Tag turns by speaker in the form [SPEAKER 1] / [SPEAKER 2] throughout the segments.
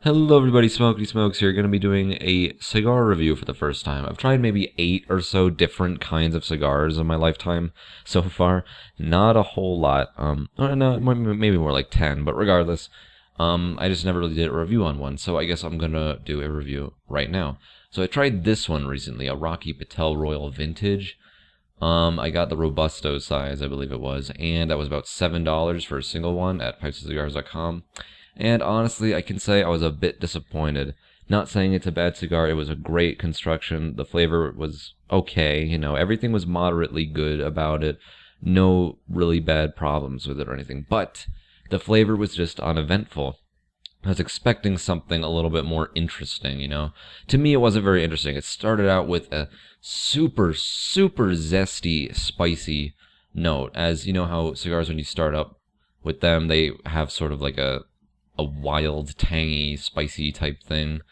[SPEAKER 1] Hello everybody, Smokey Smokes here. Going to be doing a cigar review for the first time. I've tried maybe 8 or so different kinds of cigars in my lifetime so far. Not a whole lot. No, maybe more like 10, but regardless, I just never really did a review on one, so I guess I'm going to do a review right now. So I tried this one recently, a Rocky Patel Royal Vintage. I got the Robusto size, I believe it was, and that was about $7 for a single one at pipesandcigars.com. And honestly, I can say I was a bit disappointed. Not saying it's a bad cigar, it was a great construction. The flavor was okay, everything was moderately good about it. No really bad problems with it or anything. But the flavor was just uneventful. I was expecting something a little bit more interesting. To me, it wasn't very interesting. It started out with a super, super zesty, spicy note. As you know how cigars, when you start up with them, they have sort of like a wild, tangy, spicy type thing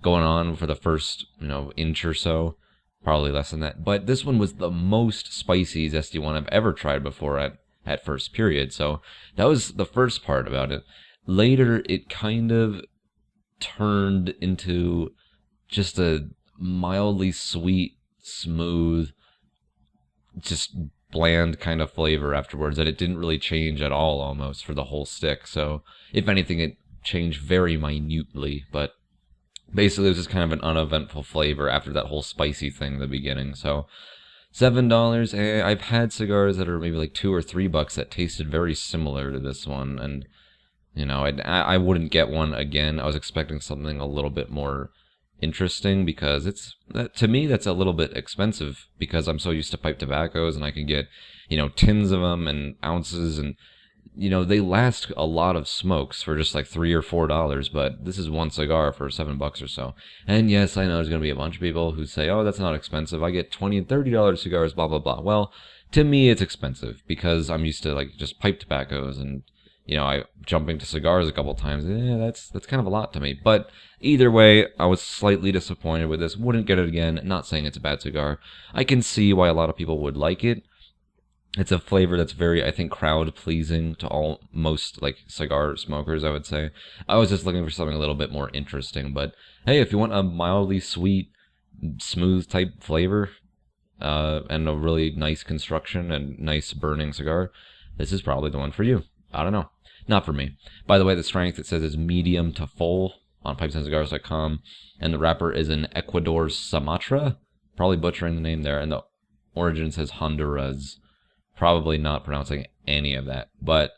[SPEAKER 1] going on for the first, inch or so. Probably less than that. But this one was the most spicy, zesty one I've ever tried before at first period. So that was the first part about it. Later, it kind of turned into just a mildly sweet, smooth, just bland kind of flavor afterwards, that it didn't really change at all almost for the whole stick. So if anything, it changed very minutely, but basically it was just kind of an uneventful flavor after that whole spicy thing in the beginning. So $7. I've had cigars that are maybe like $2 or $3 that tasted very similar to this one, and I wouldn't get one again. I was expecting something a little bit more interesting, because to me that's a little bit expensive, because I'm so used to pipe tobaccos and I can get tins of them and ounces, and they last a lot of smokes for just like $3 or $4, but this is one cigar for $7 or so. And yes, I know there's gonna be a bunch of people who say, oh, that's not expensive, I get $20 and $30 cigars, blah blah blah. Well, to me it's expensive because I'm used to like just pipe tobaccos, and I jumping to cigars a couple times. That's kind of a lot to me. But either way, I was slightly disappointed with this. Wouldn't get it again. Not saying it's a bad cigar. I can see why a lot of people would like it. It's a flavor that's very, I think, crowd pleasing to most like cigar smokers, I would say. I was just looking for something a little bit more interesting. But hey, if you want a mildly sweet, smooth type flavor, and a really nice construction and nice burning cigar, this is probably the one for you. I don't know. Not for me. By the way, the strength, it says, is medium to full on pipesandcigars.com, and the wrapper is in Ecuador, Sumatra. Probably butchering the name there, and the origin says Honduras. Probably not pronouncing any of that, but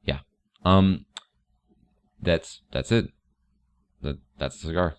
[SPEAKER 1] yeah. That's it. That's the cigar.